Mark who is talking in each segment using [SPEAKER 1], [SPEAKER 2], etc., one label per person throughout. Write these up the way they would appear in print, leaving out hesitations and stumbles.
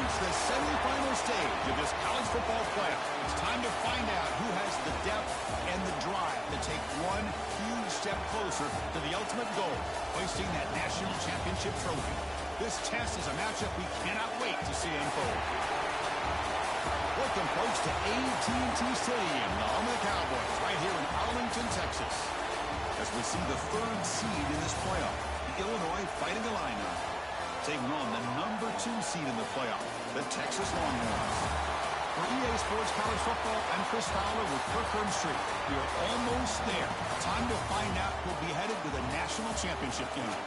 [SPEAKER 1] reached the semifinal stage of this college football playoff. It's time to find out who has the depth and the drive to take one huge step closer to the ultimate goal, hoisting that national championship trophy. This test is a matchup we cannot wait to see unfold. Welcome, folks, to AT&T Stadium, the home of the Cowboys, right here in Arlington, Texas. As we see the third seed in this playoff, the Illinois Fighting Illini, taking on the number 2 seed in the playoff, the Texas Longhorns. For EA Sports College Football, I'm Chris Fowler with Kirk Herbstreit. We are almost there. Time to find out who'll be headed to the national championship game.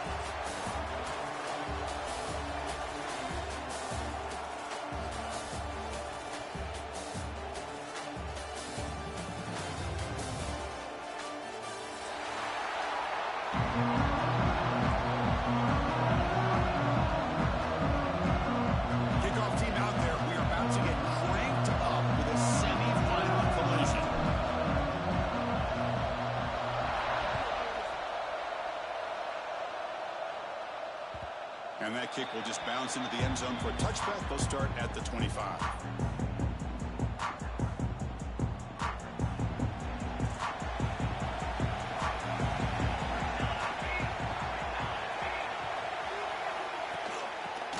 [SPEAKER 1] And that kick will just bounce into the end zone for a touchback. They'll start at the 25.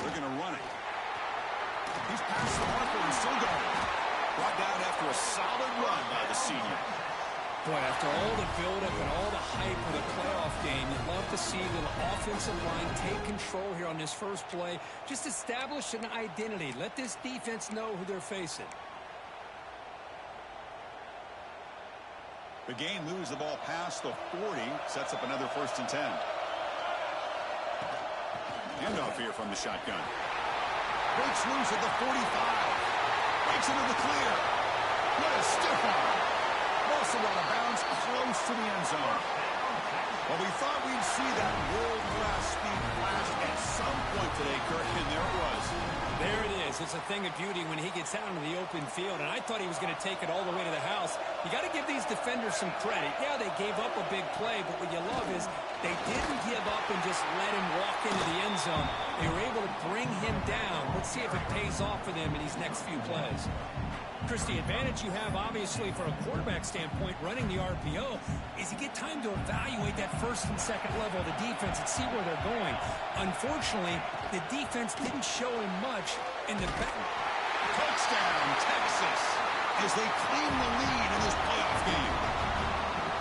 [SPEAKER 1] They're going to run it. He's past the marker and still going. Brought down after a solid run by the senior.
[SPEAKER 2] Boy, after all the buildup and all the hype of the playoff game, you'd love to see the offensive line take control here on this first play. Just establish an identity. Let this defense know who they're facing.
[SPEAKER 1] The game moves the ball past the 40, sets up another 1st and 10. Handoff here from the shotgun. Breaks loose at the 45. Breaks into the clear. What a stiff arm. Also out of bounds, close to the end zone. Well, we thought we'd see that world-class speed flash at some point today, Kirk, and there it was.
[SPEAKER 2] There it is. It's a thing of beauty when he gets out into the open field, and I thought he was going to take it all the way to the house. You got to give these defenders some credit. Yeah, they gave up a big play, but what you love is they didn't give up and just let him walk into the end zone. They were able to bring him down. Let's see if it pays off for them in these next few plays. Chris, the advantage you have, obviously, from a quarterback standpoint, running the RPO, is you get time to evaluate that 1st and 2nd level of the defense and see where they're going. Unfortunately, the defense didn't show him much in the back.
[SPEAKER 1] Touchdown, Texas, as they claim the lead in this playoff game.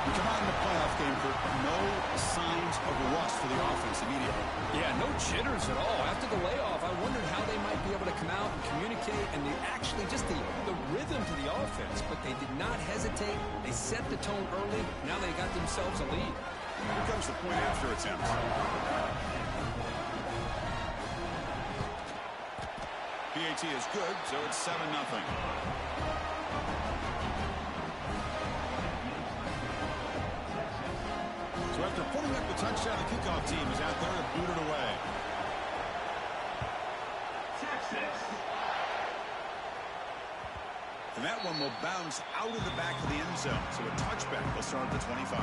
[SPEAKER 1] We come out in the playoff game, Kirk, no signs of rust for the offense immediately.
[SPEAKER 2] Yeah, no jitters at all. After the layoff, I wondered how they might be able to come out and communicate and actually just the rhythm to the offense, but they did not hesitate. They set the tone early. Now they got themselves a lead.
[SPEAKER 1] Here comes the point after attempt. PAT is good, so it's 7-0. So after putting up the touchdown, the kickoff team is out there to boot it away. Texas. And that one will bounce out of the back of the end zone. So a touchback will start at the 25.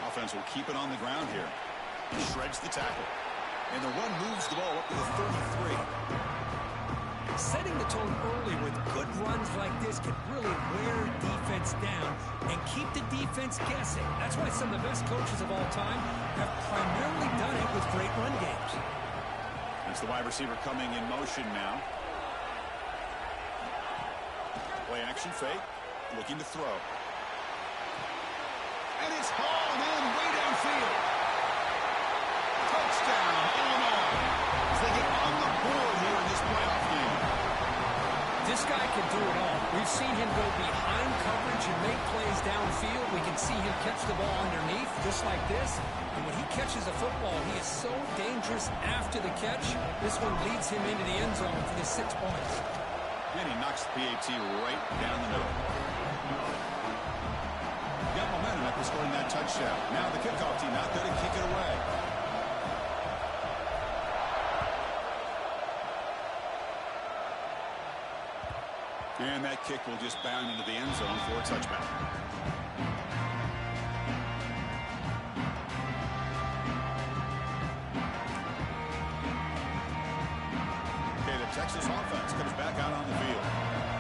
[SPEAKER 1] Offense will keep it on the ground here. He shreds the tackle. And the run moves the ball up to the 33.
[SPEAKER 2] Setting the tone early with good runs like this can really wear defense down and keep the defense guessing. That's why some of the best coaches of all time have primarily done it with great run games.
[SPEAKER 1] It's the wide receiver coming in motion now. Play action fake. Looking to throw. And it's hauled in way downfield. Touchdown, Illinois. As they get on the board here in this playoff game.
[SPEAKER 2] This guy can do it all. We've seen him go behind coverage and make plays downfield. We can see him catch the ball underneath, just like this. And when he catches a football, he is so dangerous after the catch. This one leads him into the end zone for the 6 points.
[SPEAKER 1] And he knocks the PAT right down the middle. Got momentum after scoring that touchdown. Now the kickoff team out there to kick it away. And that kick will just bound into the end zone for a touchback. Okay, the Texas offense comes back out on the field.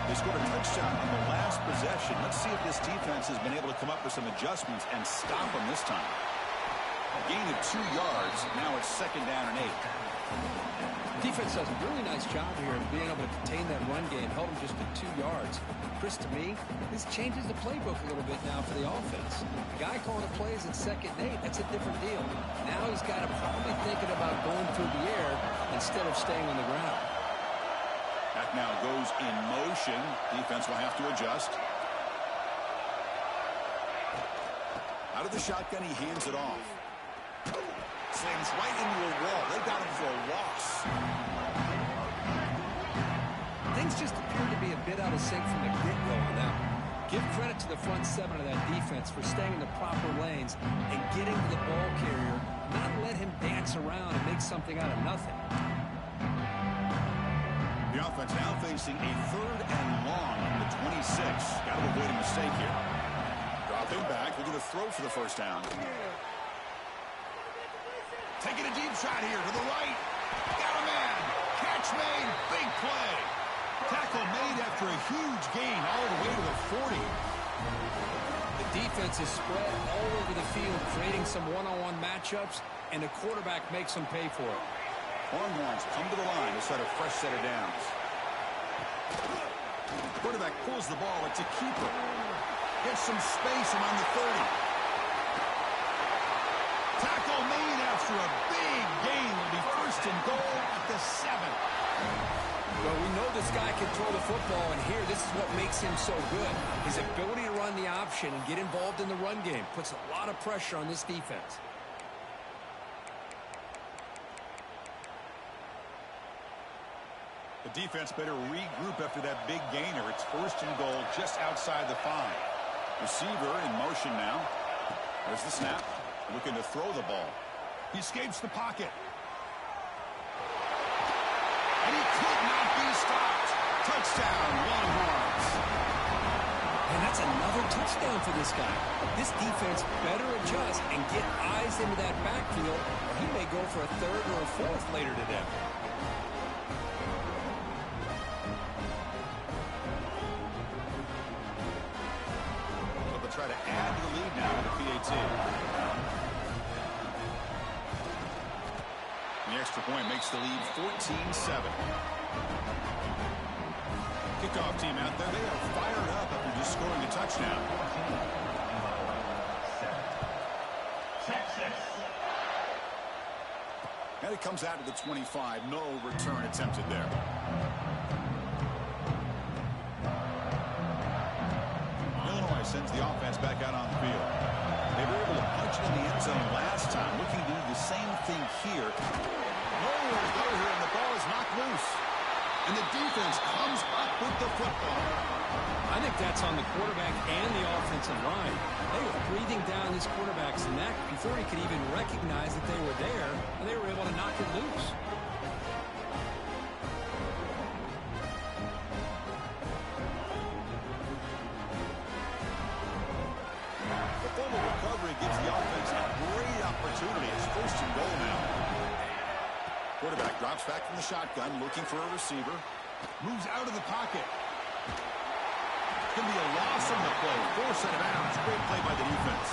[SPEAKER 1] They scored a touchdown on the last possession. Let's see if this defense has been able to come up with some adjustments and stop them this time. A gain of 2 yards. Now it's 2nd down and 8.
[SPEAKER 2] Defense does a really nice job here of being able to contain that run game, held them just at 2 yards. Chris, to me, this changes the playbook a little bit now for the offense. The guy calling the plays at 2nd and 8, that's a different deal. Now he's got to probably thinking about going through the air instead of staying on the ground.
[SPEAKER 1] That now goes in motion. Defense will have to adjust. Out of the shotgun, he hands it off. Slams right into a wall. They got him for a loss.
[SPEAKER 2] Things just appear to be a bit out of sync from the get-go on that one. Give credit to the front 7 of that defense for staying in the proper lanes and getting to the ball carrier, not let him dance around and make something out of nothing.
[SPEAKER 1] The offense now facing a 3rd and long on the 26. Got to avoid a mistake here. Dropping back, looking to throw for the first down. Taking a deep shot here to the right. Got a man. Catch made. Big play. Tackle made after a huge gain all the way to the 40.
[SPEAKER 2] The defense is spread all over the field, creating some one-on-one matchups, and the quarterback makes them pay for it.
[SPEAKER 1] Longhorns come to the line to set a fresh set of downs. Quarterback pulls the ball. It's a keeper. Gets some space around the 30. Tackle made after a big gain. Will be 1st and goal at the 7.
[SPEAKER 2] Well, we know this guy can throw the football, and here, this is what makes him so good. His ability to run the option and get involved in the run game puts a lot of pressure on this defense.
[SPEAKER 1] The defense better regroup after that big gainer. It's 1st and goal just outside the 5. Receiver in motion now. There's the snap. Looking to throw the ball. He escapes the pocket. And he could not be stopped. Touchdown, Longhorns.
[SPEAKER 2] And that's another touchdown for this guy. This defense better adjust and get eyes into that backfield, or he may go for a 3rd or a 4th later today.
[SPEAKER 1] Try to add to the lead now with the PAT. The extra point makes the lead 14-7. Kickoff team out there, they are fired up after just scoring a touchdown. Texas. And it comes out to the 25. No return attempted there. Sends the offense back out on the field. They were able to punch it in the end zone last time. Looking to do the same thing here. Nowhere to go here, and the ball is knocked loose. And the defense comes up with the football.
[SPEAKER 2] I think that's on the quarterback and the offensive line. They were breathing down this quarterback's neck before he could even recognize that they were there, and they were able to knock it loose.
[SPEAKER 1] Gives the offense a great opportunity. It's 1st and goal now. Quarterback drops back from the shotgun, looking for a receiver. Moves out of the pocket. Going to be a loss on the play. Force out of bounds. Great play by the defense.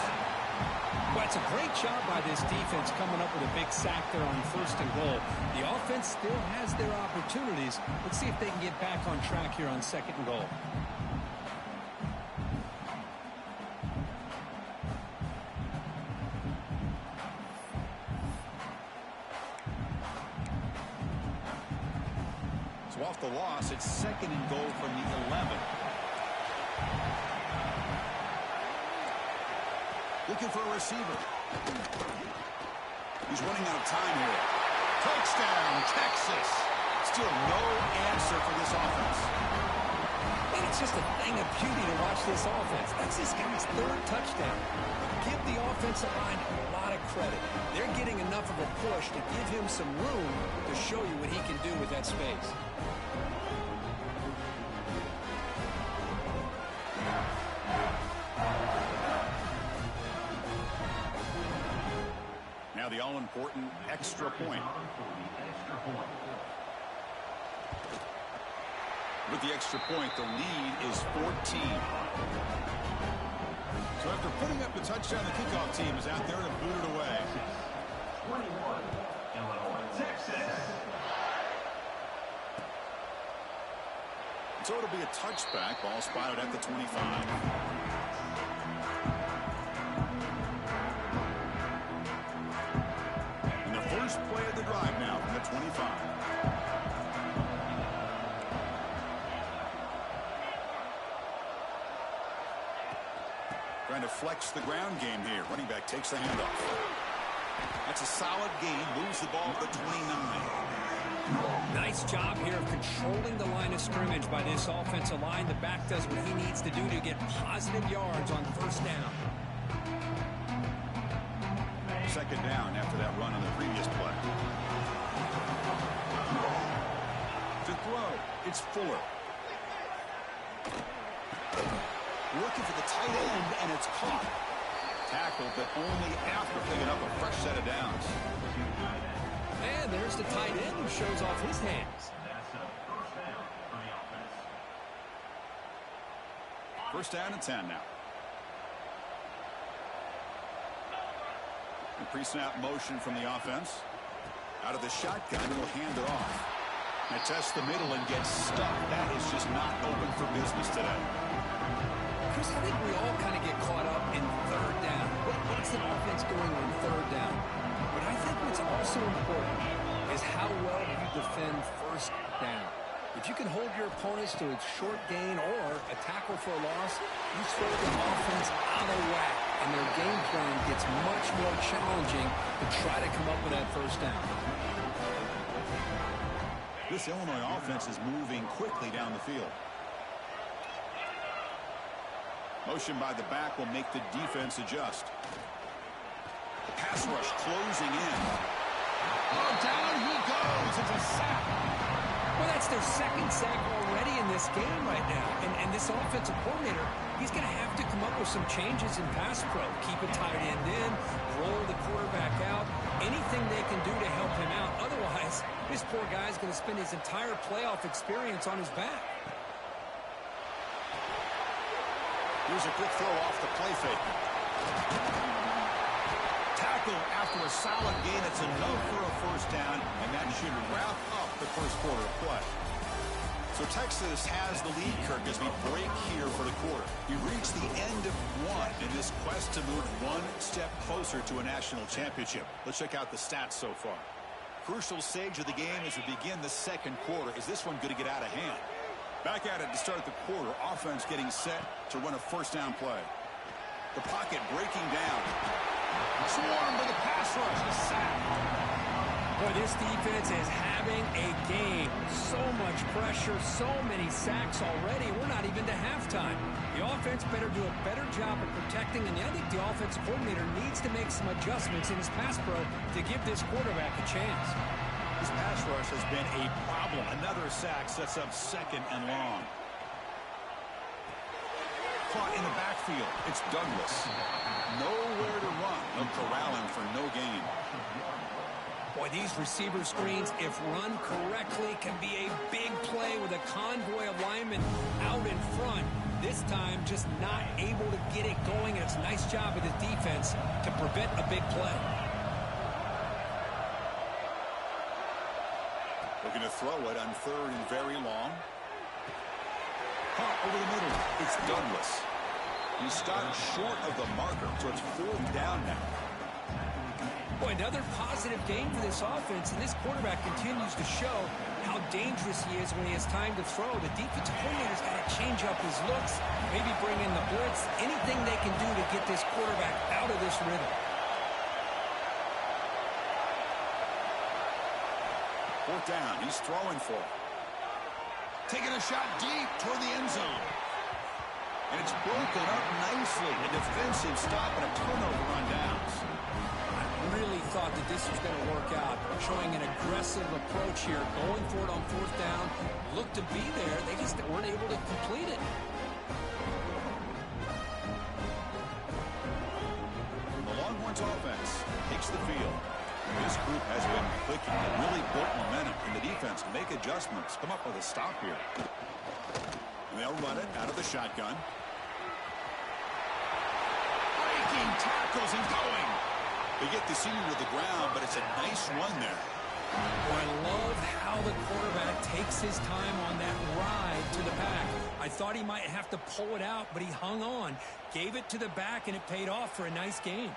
[SPEAKER 2] Well, it's a great job by this defense coming up with a big sack there on 1st and goal. The offense still has their opportunities. Let's see if they can get back on track here on 2nd and goal.
[SPEAKER 1] So off the loss, it's 2nd and goal from the 11. Looking for a receiver. He's running out of time here. Touchdown, Texas. Still no answer for this offense.
[SPEAKER 2] And it's just a thing of beauty to watch this offense. That's this guy's 3rd touchdown. Give the offensive line a lot of credit. They're getting enough of a push to give him some room to show you what he can do with that space.
[SPEAKER 1] important extra point. With the extra point, the lead is 14. So after putting up the touchdown, the kickoff team is out there to boot it away.
[SPEAKER 3] 21, Illinois, Texas.
[SPEAKER 1] So it'll be a touchback. Ball spotted at the 25. And the first play of the drive now from the 25. Trying to flex the ground game here. Running back takes the handoff. That's a solid gain. Moves the ball to the 29.
[SPEAKER 2] Nice job here of controlling the line of scrimmage by this offensive line. The back does what he needs to do to get positive yards on first down.
[SPEAKER 1] Second down after that run on the previous play. To throw, it's Fuller. Looking for the tight end, and it's caught. Tackled, but only after picking up a fresh set of downs.
[SPEAKER 2] And there's the tight end who shows off his hands.
[SPEAKER 1] First down and 10 now. And pre-snap motion from the offense. Out of the shotgun, he'll hand it off. Now test the middle and get stuck. That is just not open for business today.
[SPEAKER 2] Chris, I think we all kind of get caught up in third down. What's an offense doing on third down? But I think what's also important is how well you defend first down. If you can hold your opponents to a short gain or a tackle for a loss, you throw the offense out of whack, and their game plan gets much more challenging to try to come up with that first down.
[SPEAKER 1] This Illinois offense is moving quickly down the field. Motion by the back will make the defense adjust. The pass rush closing in. Oh, down he goes. It's a sack.
[SPEAKER 2] Well, that's their second sack already in this game right now. And this offensive coordinator, he's going to have to come up with some changes in pass pro. Keep a tight end in, roll the quarterback out, anything they can do to help him out. Otherwise, this poor guy's going to spend his entire playoff experience on his back.
[SPEAKER 1] Here's a quick throw off the play fake. Tackle after a solid gain. It's enough for a first down, and that should wrap up the first quarter of play. So Texas has the lead, Kirk, as we break here for the quarter. We reach the end of one in this quest to move one step closer to a national championship. Let's check out the stats so far. Crucial stage of the game as we begin the second quarter. Is this one going to get out of hand? Back at it to start the quarter. Offense getting set to run a first down play. The pocket breaking down. Swarm to the pass rush. A sack.
[SPEAKER 2] Boy, this defense is having a game. So much pressure, so many sacks already. We're not even to halftime. The offense better do a better job of protecting, and I think the offensive coordinator needs to make some adjustments in his pass pro to give this quarterback a chance.
[SPEAKER 1] This pass rush has been a problem. Another sack sets up second and long. Caught in the backfield. It's Douglas. Nowhere to run. No corralling for no gain.
[SPEAKER 2] Boy, these receiver screens, if run correctly, can be a big play with a convoy of linemen out in front. This time, just not able to get it going. And it's a nice job of the defense to prevent a big play.
[SPEAKER 1] Looking to throw it on third and very long. Caught over the middle. It's Douglas. He stopped short of the marker, so it's fourth down now.
[SPEAKER 2] Boy, another positive game for this offense, and this quarterback continues to show how dangerous he is when he has time to throw. The defensive coordinator's got to change up his looks, maybe bring in the blitz, anything they can do to get this quarterback out of this rhythm.
[SPEAKER 1] Fourth down. He's throwing for it. Taking a shot deep toward the end zone. And it's broken up nicely. A defensive stop and a turnover on downs.
[SPEAKER 2] I really thought that this was going to work out. Showing an aggressive approach here. Going for it on fourth down. Looked to be there. They just weren't able to complete it.
[SPEAKER 1] The Longhorns offense takes the field. This group has been clicking. They really built momentum, and the defense can make adjustments. Come up with a stop here. And they'll run it out of the shotgun. Breaking tackles and going. They get the senior to the ground, but it's a nice run there.
[SPEAKER 2] Oh, I love how the quarterback takes his time on that ride to the back. I thought he might have to pull it out, but he hung on, gave it to the back, and it paid off for a nice gain.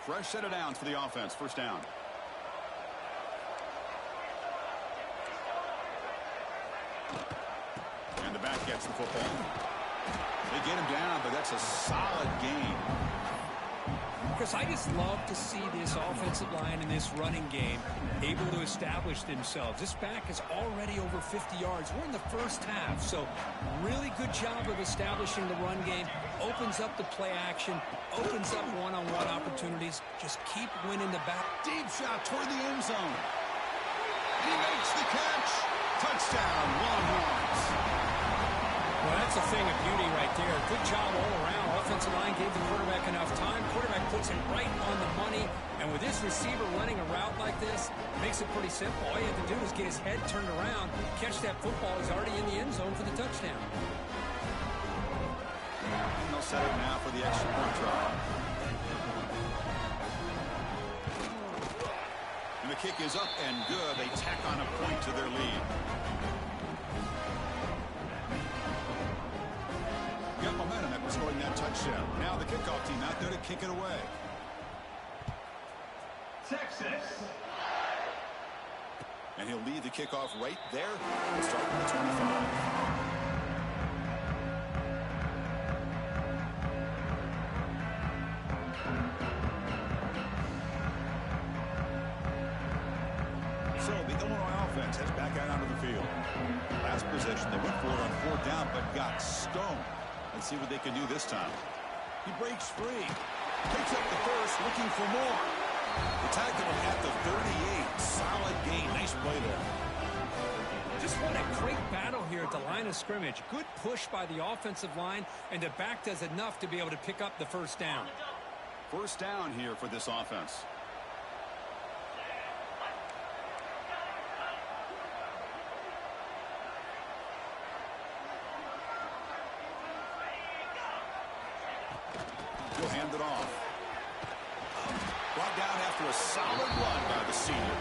[SPEAKER 1] Fresh set of downs for the offense. First down. And the back gets the football. They get him down, but that's a solid gain.
[SPEAKER 2] Chris, I just love to see this offensive line in this running game able to establish themselves. This back is already over 50 yards. We're in the first half, so really good job of establishing the run game. Opens up the play action, opens up one-on-one opportunities. Just keep winning the back.
[SPEAKER 1] Deep shot toward the end zone. He makes the catch. Touchdown, Longhorns.
[SPEAKER 2] Well, that's a thing of beauty right there. Good job all around. Offensive line gave the quarterback enough time. Quarterback puts it right on the money. And with this receiver running a route like this, it makes it pretty simple. All you have to do is get his head turned around, catch that football. He's already in the end zone for the touchdown.
[SPEAKER 1] And they'll set it now for the extra point try. And the kick is up and good. They tack on a point to their lead. Got momentum after scoring that touchdown. Now the kickoff team out there to kick it away.
[SPEAKER 3] Texas.
[SPEAKER 1] And he'll lead the kickoff right there. We'll start with the 25. So the Illinois offense heads back out onto the field. Last possession, they went for it on 4th down, but got stoned. Let's see what they can do this time. He breaks free. Picks up the first, looking for more. The tackle at the 38. Solid gain. Nice play there.
[SPEAKER 2] Just what a great battle here at the line of scrimmage. Good push by the offensive line, and the back does enough to be able to pick up the first down.
[SPEAKER 1] First down here for this offense. He'll hand it off. Brought down after a solid run by the senior.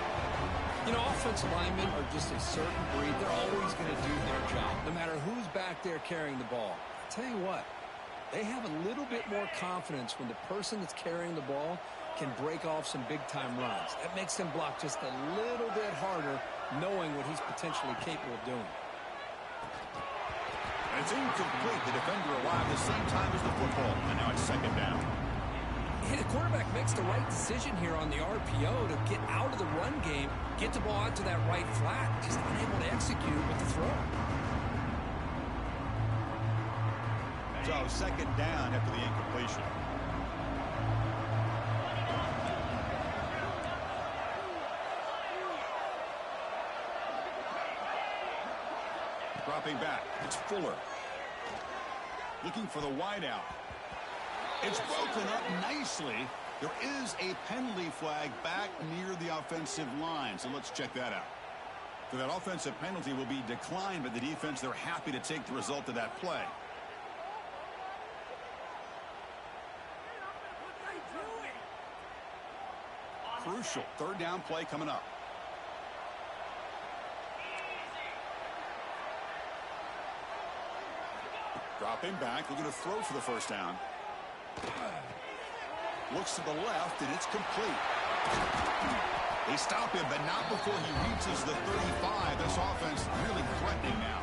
[SPEAKER 2] You know, offensive linemen are just a certain breed. They're always going to do their job, no matter who's back there carrying the ball. I'll tell you what, they have a little bit more confidence when the person that's carrying the ball can break off some big-time runs. That makes them block just a little bit harder, knowing what he's potentially capable of doing.
[SPEAKER 1] It's incomplete. The defender arrived the same time as the football, and now it's second down.
[SPEAKER 2] Hey, the quarterback makes the right decision here on the RPO to get out of the run game, get the ball out to that right flat, just unable to execute with the throw.
[SPEAKER 1] So second down after the incompletion. Dropping back, it's Fuller. Looking for the wideout. It's broken up nicely. There is a penalty flag back near the offensive line, so let's check that out. So that offensive penalty will be declined by the defense. They're happy to take the result of that play. Crucial third down play coming up. Dropping back, looking to throw for the first down. Looks to the left, and it's complete. They stop him, but not before he reaches the 35. This offense really threatening now.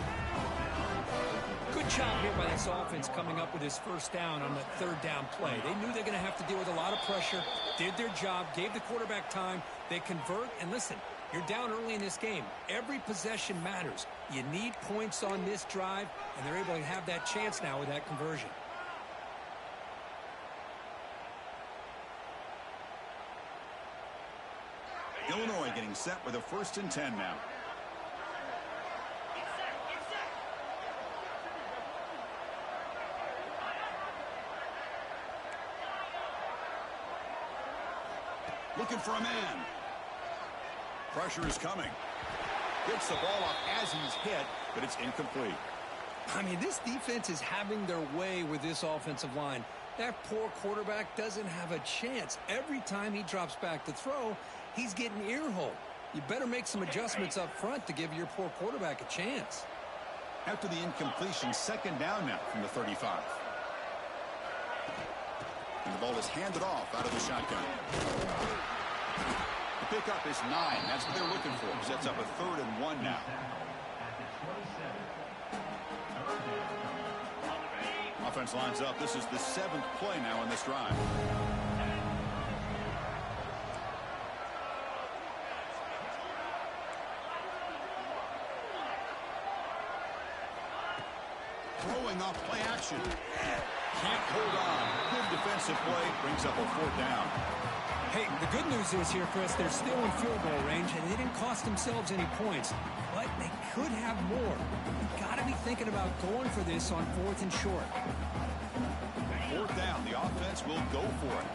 [SPEAKER 2] Good job here by this offense coming up with his first down on the third down play. They knew they're going to have to deal with a lot of pressure, did their job, gave the quarterback time. They convert, and listen, you're down early in this game. Every possession matters. You need points on this drive, and they're able to have that chance now with that conversion.
[SPEAKER 1] Illinois getting set with a 1st and 10 now. Looking for a man. Pressure is coming. Gets the ball up as he's hit, but it's incomplete.
[SPEAKER 2] I mean, this defense is having their way with this offensive line. That poor quarterback doesn't have a chance. Every time he drops back to throw, he's getting ear-holed. You better make some adjustments up front to give your poor quarterback a chance.
[SPEAKER 1] After the incompletion, second down now from the 35. And the ball is handed off out of the shotgun. The pickup is 9. That's what they're looking for. Sets up a 3rd and 1 now. Offense lines up. This is the 7th play now in this drive. Throwing off play action. Can't hold on. Good defensive play. Brings up a 4th down.
[SPEAKER 2] Hey, the good news is here, Chris, they're still in field goal range, and they didn't cost themselves any points. But they could have more. You've got to be thinking about going for this on 4th and short.
[SPEAKER 1] 4th down. The offense will go for it.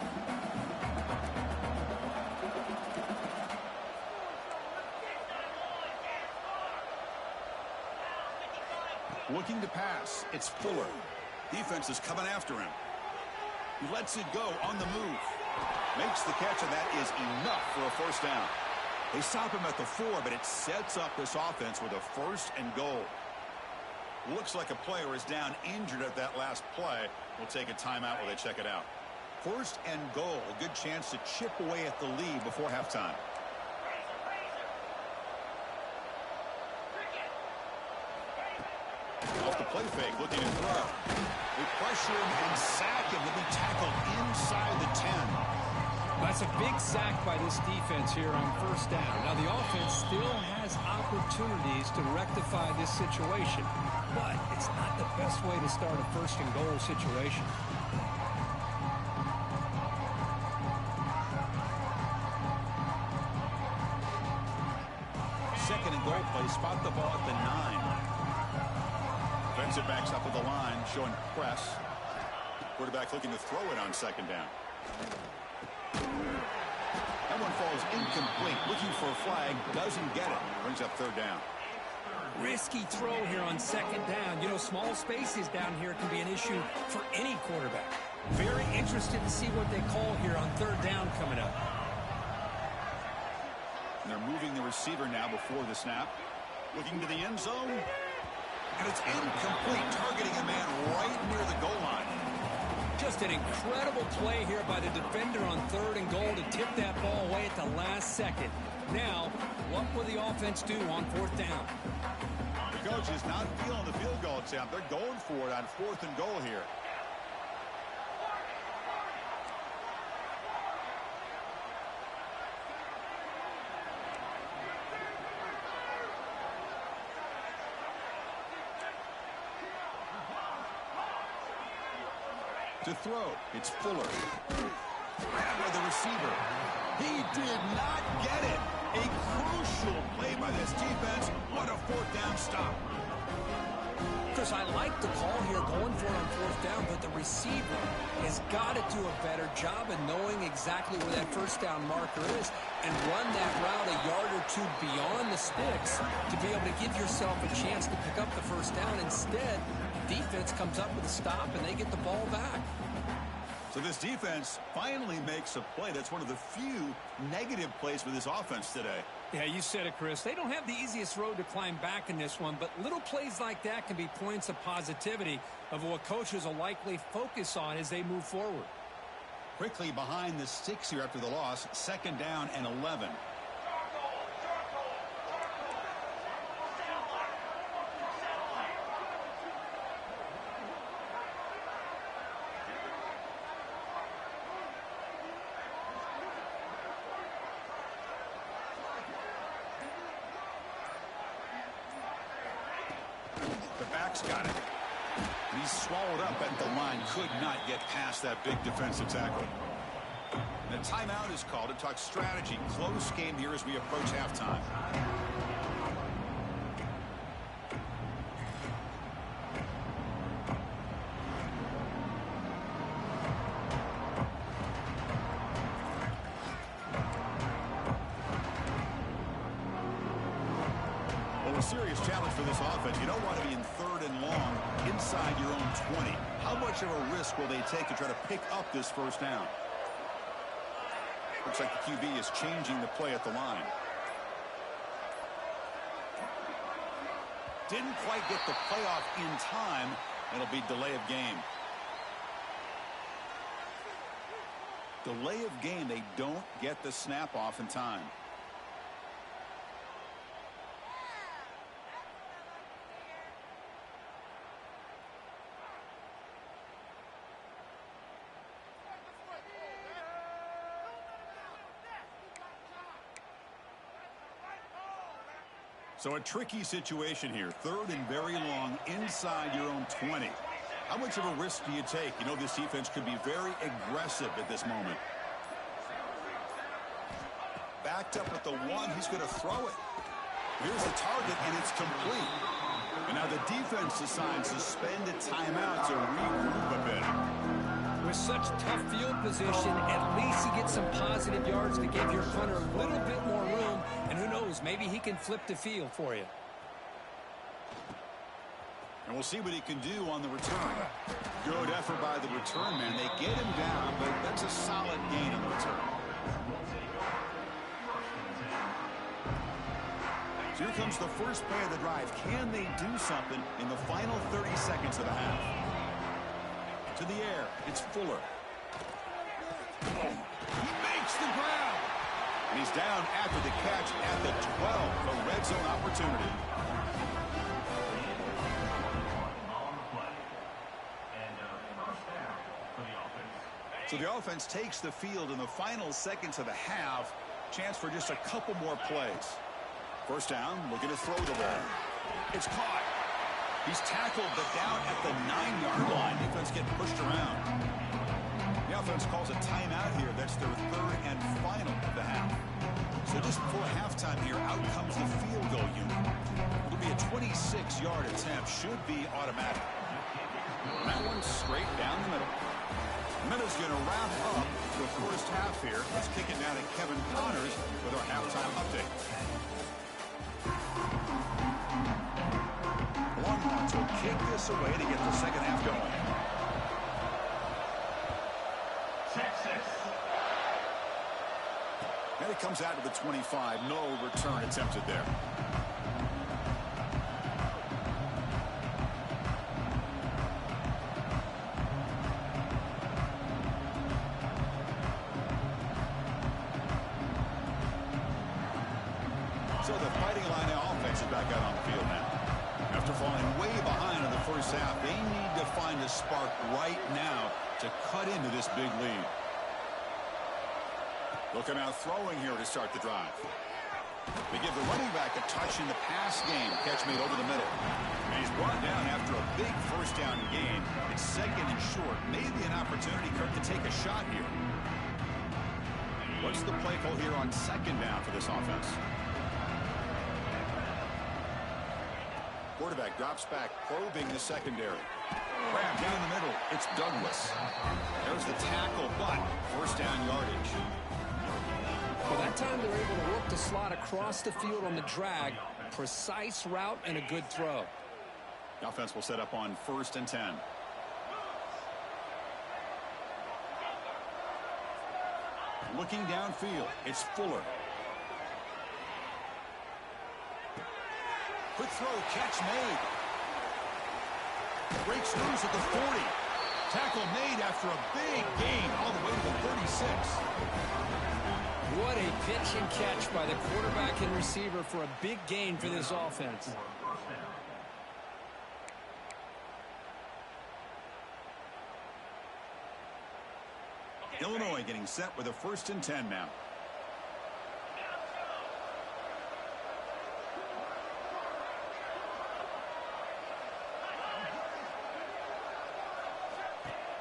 [SPEAKER 1] Looking to pass. It's Fuller. Defense is coming after him. He lets it go on the move. Makes the catch, and that is enough for a 1st down. They stop him at the 4, but it sets up this offense with a 1st and goal. Looks like a player is down injured at that last play. We'll take a timeout while they check it out. 1st and goal. A good chance to chip away at the lead before halftime. Off the play fake, looking to throw. They pressure him and sack him. He'll be tackled inside the 10.
[SPEAKER 2] That's a big sack by this defense here on 1st down. Now, the offense still has opportunities to rectify this situation, but it's not the best way to start a 1st and goal situation.
[SPEAKER 1] Second and goal play. Spot the ball at the 9. Defensive backs up with the line, showing press. Quarterback looking to throw it on 2nd down. That one falls incomplete. Looking for a flag. Doesn't get it. Brings up 3rd down.
[SPEAKER 2] Risky throw here on 2nd down. You know, small spaces down here can be an issue for any quarterback. Very interested to see what they call here on 3rd down coming up.
[SPEAKER 1] And they're moving the receiver now before the snap. Looking to the end zone. And it's incomplete. Targeting a man right near the goal line.
[SPEAKER 2] Just an incredible play here by the defender on 3rd and goal to tip that ball away at the last second. Now, what will the offense do on 4th down?
[SPEAKER 1] The coach is not feeling the field goal attempt. They're going for it on 4th and goal here. To throw, it's Fuller. Grabbed by the receiver. He did not get it. A crucial play by this defense. What a 4th down stop.
[SPEAKER 2] Chris, I like the call here going for it on 4th down, but the receiver has got to do a better job of knowing exactly where that 1st down marker is and run that route a yard or 2 beyond the sticks to be able to give yourself a chance to pick up the 1st down. Instead, defense comes up with a stop and they get the ball back.
[SPEAKER 1] So this defense finally makes a play. That's one of the few negative plays for this offense today.
[SPEAKER 2] Yeah, you said it, Chris. They don't have the easiest road to climb back in this one, but little plays like that can be points of positivity of what coaches will likely focus on as they move forward.
[SPEAKER 1] Quickly behind the sticks here after the loss. 2nd down and 11. The back's got it. And he's swallowed up at the line. Could not get past that big defensive tackle. And a timeout is called to talk strategy. Close game here as we approach halftime. So a serious challenge for this offense. You don't want to be in 3rd and long inside your own 20. How much of a risk will they take to try to pick up this first down? Looks like the QB is changing the play at the line. Didn't quite get the playoff in time. It'll be delay of game. Delay of game. They don't get the snap off in time. So a tricky situation here. 3rd and very long inside your own 20. How much of a risk do you take? You know, this defense could be very aggressive at this moment. Backed up at the 1. He's going to throw it. Here's the target, and it's complete. And now the defense decides to spend a timeout to regroup a bit.
[SPEAKER 2] With such tough field position, at least you get some positive yards to give your punter a little bit more room. And who knows, maybe he can flip the field for you.
[SPEAKER 1] And we'll see what he can do on the return. Good effort by the return man. They get him down, but that's a solid gain on the return. So here comes the first play of the drive. Can they do something in the final 30 seconds of the half? To the air. It's Fuller. He makes the grab. And he's down after the catch at the 12. A red zone opportunity. So the offense takes the field in the final seconds of the half. Chance for just a couple more plays. First down, looking to throw the ball. It's caught. He's tackled, but down at the 9-yard line. Defense getting pushed around. The offense calls a timeout here. That's their 3rd and final of the half. So just before halftime here, out comes the field goal unit. It'll be a 26-yard attempt. Should be automatic. And that one's straight down the middle. Minute's going to wrap up the first half here. Let's kick it now to Kevin Connors with our halftime update. Longhorns will kick this away to get the second half going.
[SPEAKER 3] Texas.
[SPEAKER 1] And it comes out to the 25. No return attempted there. So the Fighting Illini offense is back out on the field now. After falling way behind in the first half, they need to find a spark right now to cut into this big lead. Looking out throwing here to start the drive. They give the running back a touch in the pass game. Catch made over the middle. And he's brought down after a big first down gain. It's 2nd and short. Maybe an opportunity, Kirk, to take a shot here. What's the play call here on 2nd down for this offense? Quarterback drops back, probing the secondary. Grab down the middle. It's Douglas. There's the tackle, but first down yardage.
[SPEAKER 2] Well, that time they're able to work the slot across the field on the drag. Precise route and a good throw.
[SPEAKER 1] The offense will set up on 1st and 10. Looking downfield, it's Fuller. Quick throw, catch made. Breaks loose at the 40. Tackle made after a big gain all the way to the 36.
[SPEAKER 2] What a pitch and catch by the quarterback and receiver for a big gain for this offense.
[SPEAKER 1] Illinois getting set with a 1st and 10 now.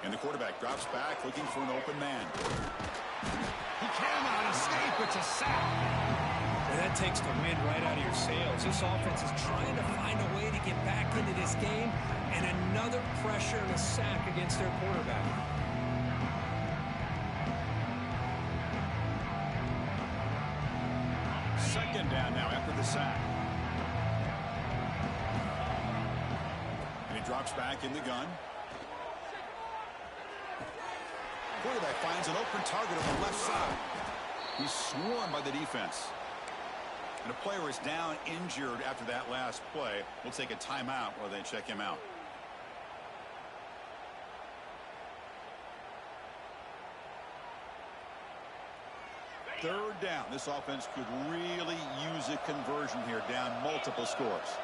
[SPEAKER 1] And the quarterback drops back, looking for an open man. He cannot escape. It's a sack.
[SPEAKER 2] And that takes the wind right out of your sails. This offense is trying to find a way to get back into this game, and another pressure and a sack against their quarterback.
[SPEAKER 1] Second down now after the sack. drops back in the gun. Quarterback finds an open target on the left side. He's swarmed by the defense. And a player is down injured after that last play. We'll take a timeout while they check him out. Third down. This offense could really use a conversion here, down multiple scores.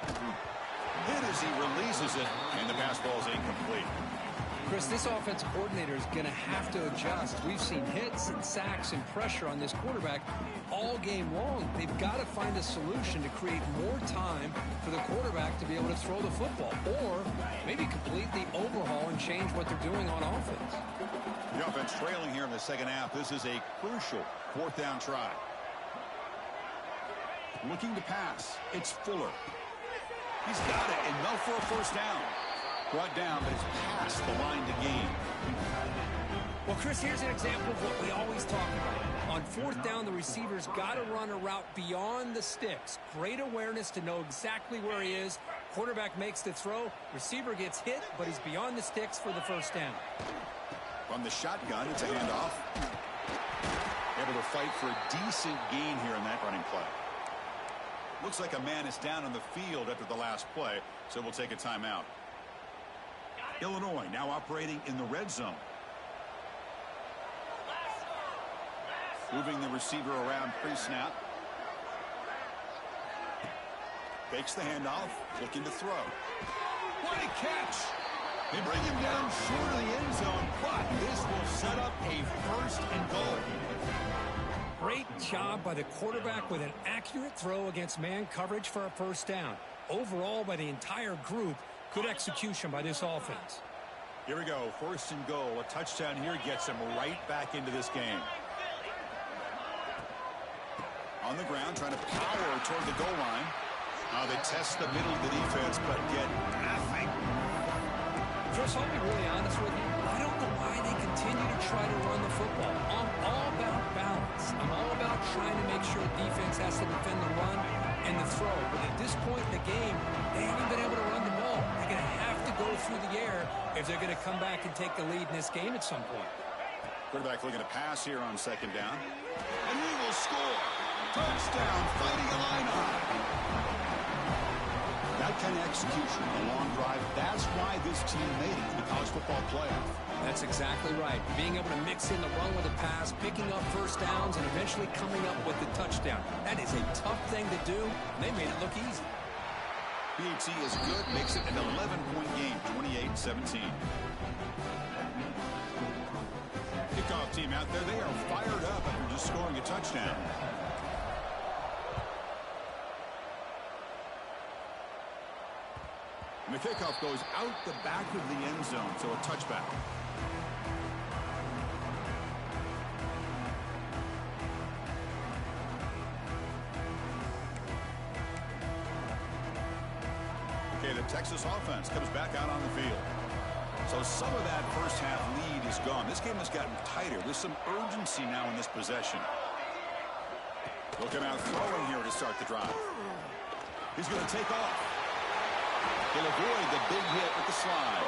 [SPEAKER 1] Hit as he releases it, and the pass ball is incomplete.
[SPEAKER 2] Chris, this offensive coordinator is going to have to adjust. We've seen hits and sacks and pressure on this quarterback all game long. They've got to find a solution to create more time for the quarterback to be able to throw the football, or maybe completely overhaul and change what they're doing on offense.
[SPEAKER 1] The offense trailing here in the second half. This is a crucial fourth down try. Looking to pass. It's Fuller. He's got it, and no for a first down. Brought down, but it's past the line to gain.
[SPEAKER 2] Well, Chris, here's an example of what we always talk about. On fourth down, the receiver's got to run a route beyond the sticks. Great awareness to know exactly where he is. Quarterback makes the throw. Receiver gets hit, but he's beyond the sticks for the first down.
[SPEAKER 1] From the shotgun, it's a handoff. Able to fight for a decent gain here in that running play. Looks like a man is down on the field after the last play, so we'll take a timeout. Illinois now operating in the red zone. Moving the receiver around pre-snap. Fakes the handoff, looking to throw. What a catch! They bring him down short of the end zone, but this will set up a first and goal.
[SPEAKER 2] Great job by the quarterback with an accurate throw against man coverage for a first down. Overall, by the entire group, good execution by this offense.
[SPEAKER 1] Here we go, first and goal. A touchdown here gets him right back into this game. On the ground, trying to power toward the goal line. They test the middle of the defense, but get nothing.
[SPEAKER 2] Chris, I'll be really honest with you. I don't know why they continue to try to run the football. I'm all about balance. I'm all about trying to make sure defense has to defend the run and the throw. But at this point in the game, they haven't been able to run the ball. They're going to have to go through the air if they're going to come back and take the lead in this game at some point.
[SPEAKER 1] Quarterback looking to pass here on second down. And he will score. Touchdown, fighting Illini. That kind of execution, a long drive, that's why this team made it to the college football playoff.
[SPEAKER 2] That's exactly right. Being able to mix in the run with the pass, picking up first downs, and eventually coming up with the touchdown. That is a tough thing to do, and they made it look easy.
[SPEAKER 1] BAT is good, makes it an 11-point game, 28-17. Kickoff team out there, they are fired up after just scoring a touchdown. And the kickoff goes out the back of the end zone, so a touchback. Okay, the Texas offense comes back out on the field. So some of that first half lead is gone. This game has gotten tighter. There's some urgency now in this possession. Looking out throwing here to start the drive. He's going to take off. He'll avoid the big hit with the slide.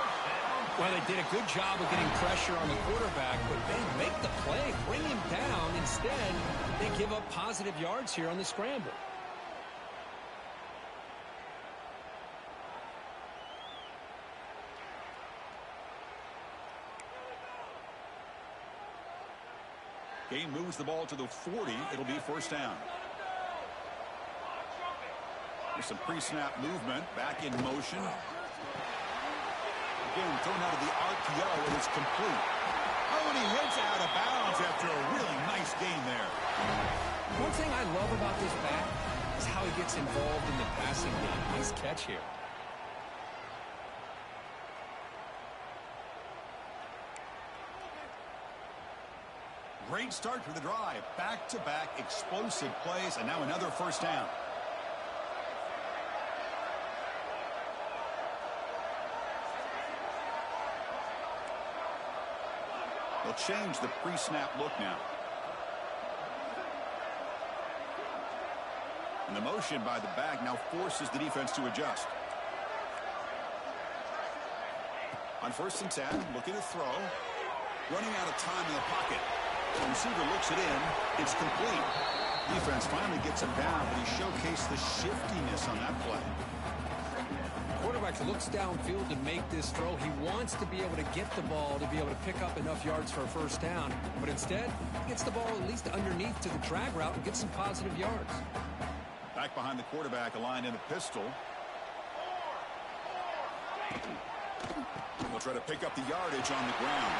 [SPEAKER 2] Well, they did a good job of getting pressure on the quarterback, but they make the play, bring him down. Instead, they give up positive yards here on the scramble.
[SPEAKER 1] Game moves the ball to the 40. It'll be first down. There's some pre-snap movement. Back in motion. Again, thrown out of the RPO, and it's complete. Oh, and he hits out of bounds after a really nice gain there.
[SPEAKER 2] One thing I love about this back is how he gets involved in the passing game. Nice catch here.
[SPEAKER 1] Great start to the drive. Back-to-back explosive plays, and now another first down. They'll change the pre-snap look now. And the motion by the back now forces the defense to adjust. On 1st and 10, looking to throw. Running out of time in the pocket. The receiver looks it in. It's complete. Defense finally gets him down, but he showcased the shiftiness on that play.
[SPEAKER 2] Quarterback looks downfield to make this throw. He wants to be able to get the ball to be able to pick up enough yards for a first down. But instead, he gets the ball at least underneath to the drag route and gets some positive yards.
[SPEAKER 1] Back behind the quarterback, aligned in a pistol. He'll try to pick up the yardage on the ground.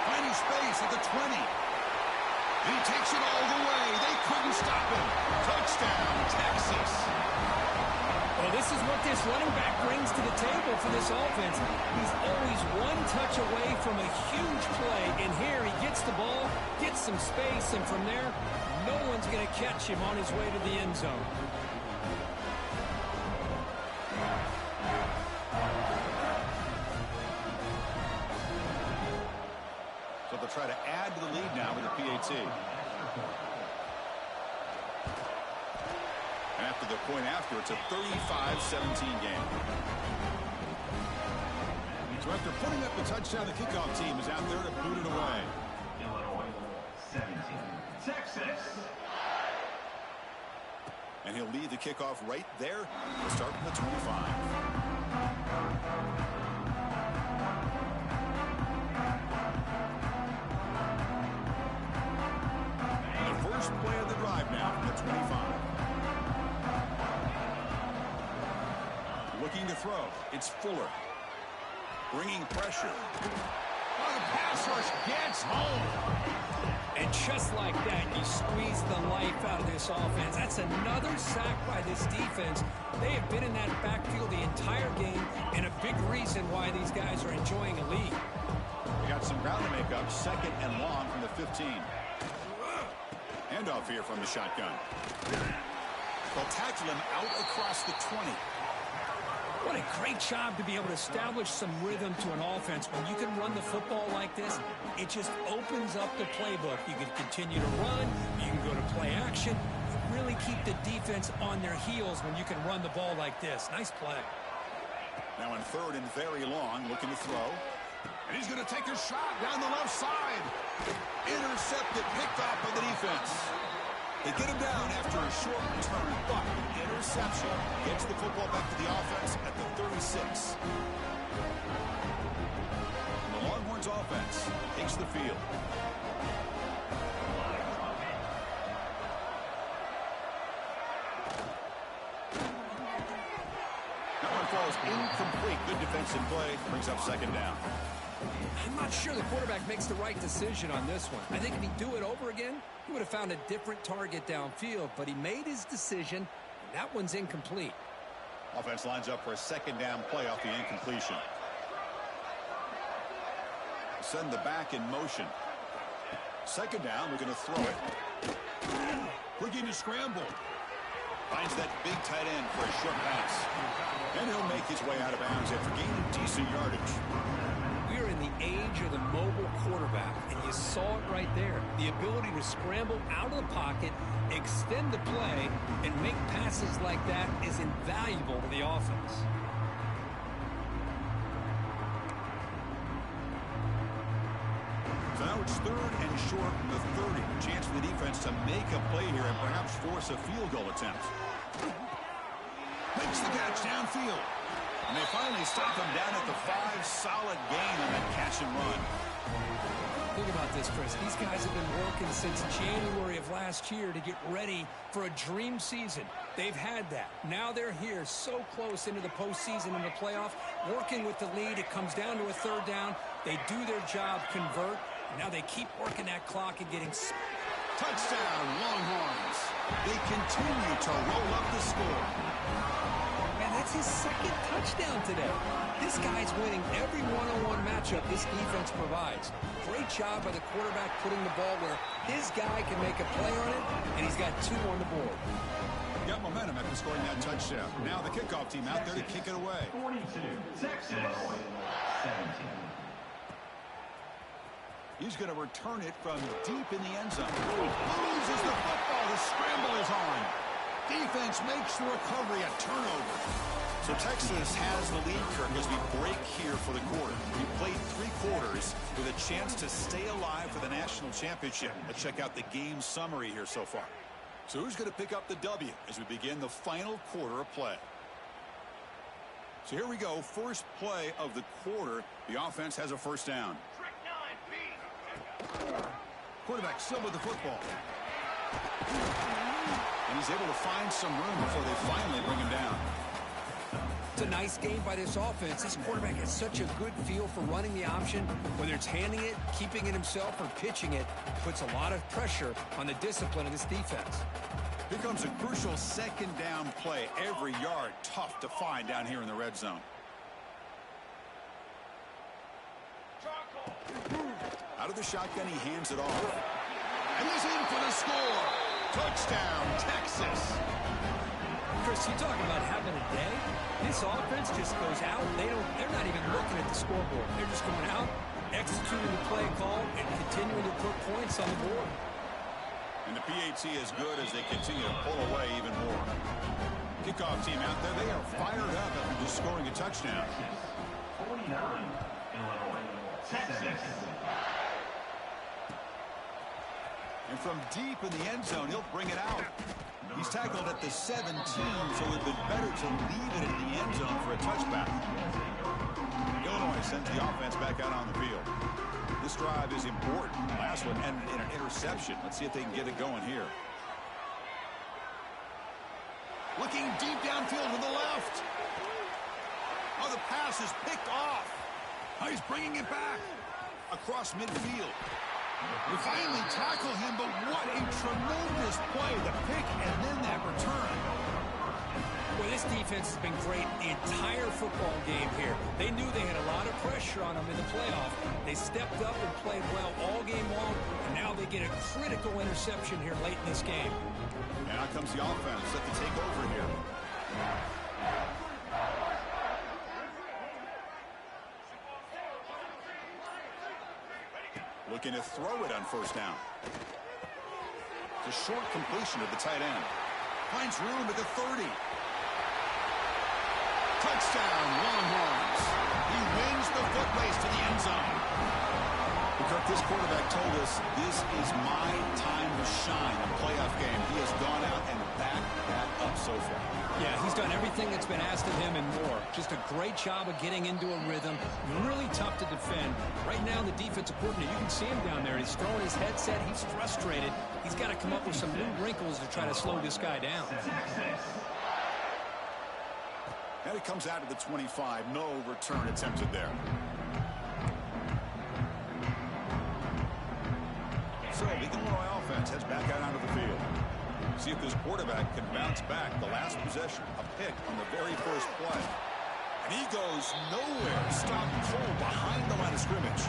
[SPEAKER 1] Finding space at the 20. He takes it all the way. They couldn't stop him. Touchdown, Texas.
[SPEAKER 2] Well, this is what this running back brings to the table for this offense. He's always one touch away from a huge play. And here he gets the ball, gets some space, and from there, no one's going to catch him on his way to the end zone.
[SPEAKER 1] So they'll try to add to the lead now with a PAT. And after the point after, it's a 35-17 game. So after putting up the touchdown, the kickoff team is out there to boot it away.
[SPEAKER 3] Illinois 17. Texas.
[SPEAKER 1] And he'll lead the kickoff right there. We'll start from the 25. First play of the drive now from the 25. Looking to throw. It's Fuller. Bringing pressure. Oh, the pass rush gets home.
[SPEAKER 2] And just like that, you squeeze the life out of this offense. That's another sack by this defense. They have been in that backfield the entire game, and a big reason why these guys are enjoying a lead.
[SPEAKER 1] They got some ground to make up. 2nd and long from the 15. Handoff here from the shotgun. They'll tackle him out across the 20.
[SPEAKER 2] What a great job to be able to establish some rhythm to an offense. When you can run the football like this, it just opens up the playbook. You can continue to run. You can go to play action. You really keep the defense on their heels when you can run the ball like this. Nice play.
[SPEAKER 1] Now on 3rd and very long, looking to throw. And he's going to take a shot down the left side. Intercepted, picked off by the defense. They get him down after a short return, but interception gets the football back to the offense at the 36. The Longhorns offense takes the field. That one falls incomplete. Good defensive play. Brings up 2nd down.
[SPEAKER 2] I'm not sure the quarterback makes the right decision on this one. I think if he'd do it over again, he would have found a different target downfield, but he made his decision, and that one's incomplete.
[SPEAKER 1] Offense lines up for a 2nd down play off the incompletion. Send the back in motion. 2nd down, we're going to throw it. Looking to scramble. Finds that big tight end for a short pass. And he'll make his way out of bounds after gaining decent yardage.
[SPEAKER 2] We are in the age of the mobile quarterback, and you saw it right there. The ability to scramble out of the pocket, extend the play, and make passes like that is invaluable to the offense.
[SPEAKER 1] So now it's 3rd and short from the 30. A chance for the defense to make a play here and perhaps force a field goal attempt. Makes the catch downfield. And they finally stop him down at the 5. Solid gain on that catch and run.
[SPEAKER 2] Think about this, Chris. These guys have been working since January of last year to get ready for a dream season. They've had that. Now they're here so close into the postseason and the playoff, working with the lead. It comes down to a 3rd down. They do their job, convert. Now they keep working that clock and getting...
[SPEAKER 1] Touchdown, Longhorns. They continue to roll up the score.
[SPEAKER 2] Man, that's his 2nd touchdown today. This guy's winning every one-on-one matchup this defense provides. Great job by the quarterback putting the ball where his guy can make a play on it, and he's got 2 on the board.
[SPEAKER 1] Got momentum after scoring that touchdown. Now the kickoff team out there to kick it away.
[SPEAKER 3] 42, Texas 17.
[SPEAKER 1] He's going to return it from deep in the end zone. Loses the football. The scramble is on. defense makes the recovery, a turnover. So Texas has the lead, Kirk, as we break here for the quarter. We played 3 quarters with a chance to stay alive for the national championship. Let's check out the game summary here so far. So who's going to pick up the W as we begin the final quarter of play? So here we go. First play of the quarter. The offense has a first down. Quarterback still with the football. And he's able to find some room before they finally bring him down.
[SPEAKER 2] It's a nice game by this offense. This quarterback has such a good feel for running the option. Whether it's handing it, keeping it himself, or pitching it, puts a lot of pressure on the discipline of this defense.
[SPEAKER 1] Here comes a crucial second down play. Every yard tough to find down here in the red zone. Out of the shotgun, he hands it off. And he's in for the score. Touchdown, Texas.
[SPEAKER 2] Chris, you talk about having a day. This offense just goes out. They're not even looking at the scoreboard. They're just going out, executing the play call, and continuing to put points on the board.
[SPEAKER 1] And the PAT is good as they continue to pull away even more. Kickoff team out there. They are fired up after just scoring a touchdown.
[SPEAKER 3] 49, Illinois, Texas.
[SPEAKER 1] And from deep in the end zone, he'll bring it out. He's tackled at the 17, so it would have been better to leave it in the end zone for a touchback. Illinois sends the offense back out on the field. This drive is important. Last one ended in an interception. Let's see if they can get it going here. Looking deep downfield to the left. Oh, the pass is picked off. Oh, he's bringing it back across midfield. We finally tackle him, but what a tremendous play. The pick and then that return.
[SPEAKER 2] Well, this defense has been great the entire football game here. They knew they had a lot of pressure on them in the playoff. They stepped up and played well all game long, and now they get a critical interception here late in this game.
[SPEAKER 1] And out comes the offense set to take over here. Looking to throw it on first down. It's a short completion to the tight end. Finds room at the 30. Touchdown, Longhorns. He wins the foot race to the end zone. Because this quarterback told us this is my time to shine in a playoff game. He has gone out and backed that up so far.
[SPEAKER 2] Yeah, he's done everything that's been asked of him and more. Just a great job of getting into a rhythm. Really tough to defend. Right now, the defensive coordinator, you can see him down there. He's throwing his headset. He's frustrated. He's got to come up with some new wrinkles to try to slow this guy down.
[SPEAKER 1] And it comes out to the 25. No return attempted there. So the Illinois offense heads back out onto the field. See if this quarterback can bounce back. The last possession, a pick on the very first play. And he goes nowhere. Stopped cold behind the line of scrimmage.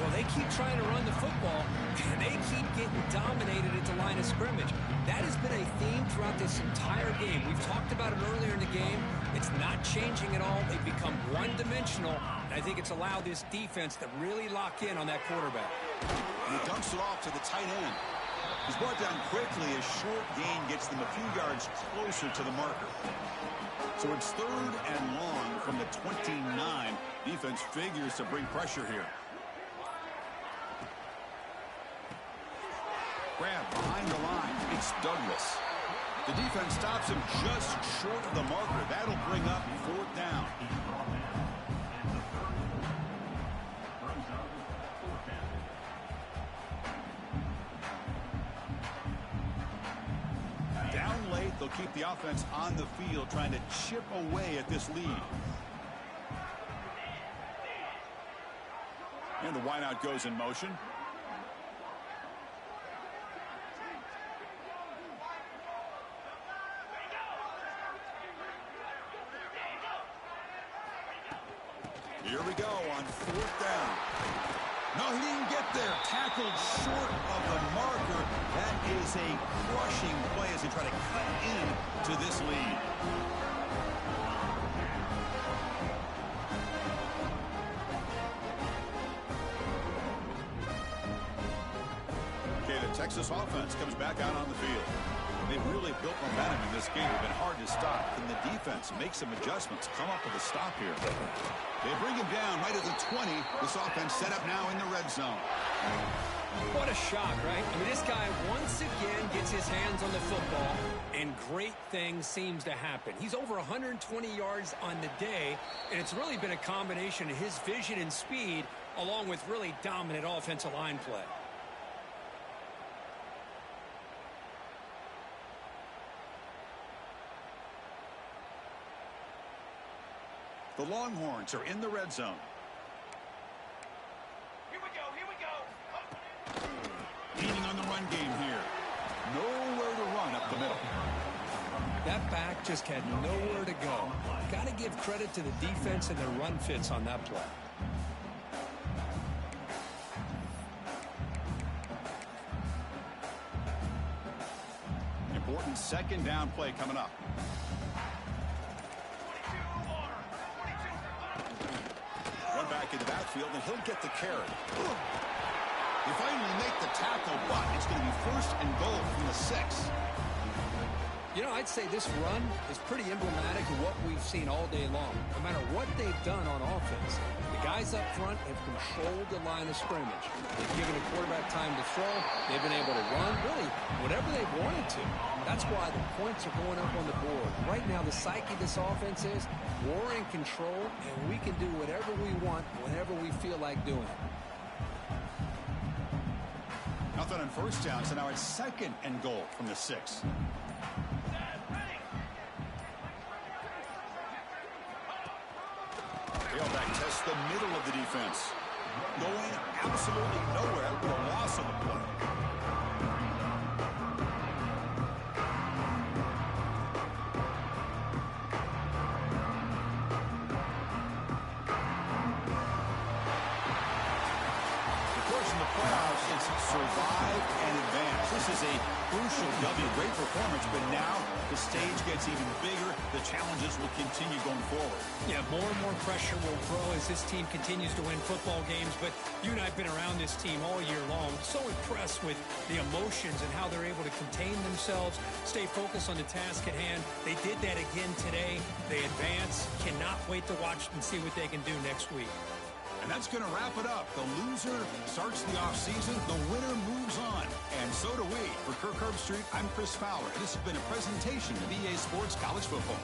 [SPEAKER 2] Well, they keep trying to run the football, and they keep getting dominated at the line of scrimmage. That has been a theme throughout this entire game. We've talked about it earlier in the game. It's not changing at all. They've become one-dimensional, and I think it's allowed this defense to really lock in on that quarterback.
[SPEAKER 1] And he dumps it off to the tight end. He's brought down quickly. A short gain gets them a few yards closer to the marker. So it's 3rd and long from the 29. Defense figures to bring pressure here. Grab behind the line. It's Douglas. The defense stops him just short of the marker. That'll bring up 4th down. Down late, they'll keep the offense on the field, trying to chip away at this lead. And the wideout goes in motion. Here we go on 4th down. No, he didn't get there. Tackled short of the marker. That is a crushing play as they try to cut in to this lead. Okay, the Texas offense comes back out on the field. They've really built momentum in this game. They've been hard to stop. Can the defense make some adjustments, come up with a stop here? They bring him down right at the 20. This offense set up now in the red zone.
[SPEAKER 2] What a shock, right? I mean, this guy once again gets his hands on the football, and great things seems to happen. He's over 120 yards on the day, and it's really been a combination of his vision and speed along with really dominant offensive line play.
[SPEAKER 1] The Longhorns are in the red zone.
[SPEAKER 3] Here we go.
[SPEAKER 1] Leaning on the run game here. Nowhere to run up the middle.
[SPEAKER 2] That back just had nowhere to go. Got to give credit to the defense and their run fits on that play.
[SPEAKER 1] Important second down play coming up. Run back in the backfield, and he'll get the carry. They finally make the tackle, but it's going to be first and goal from the 6.
[SPEAKER 2] You know, I'd say this run is pretty emblematic of what we've seen all day long. No matter what they've done on offense, the guys up front have controlled the line of scrimmage. They've given the quarterback time to throw. They've been able to run, really, whatever they've wanted to. That's why the points are going up on the board. Right now, the psyche of this offense is we're in control, and we can do whatever we want whenever we feel like doing it.
[SPEAKER 1] Nothing on first down, so now it's second and goal from the 6. Tailback tests the middle of the defense. Going absolutely nowhere with a loss on the play. Survive and advance. This is a crucial W. Great performance, but now the stage gets even bigger. The challenges will continue going forward.
[SPEAKER 2] Yeah, more and more pressure will grow as this team continues to win football games, but you and I have been around this team all year long. So impressed with the emotions and how they're able to contain themselves, stay focused on the task at hand. They did that again today. They advance. Cannot wait to watch and see what they can do next week.
[SPEAKER 1] And that's going to wrap it up. The loser starts the offseason. The winner moves on. And so do we. For Kirk Herbstreit, I'm Chris Fowler. This has been a presentation of EA Sports College Football.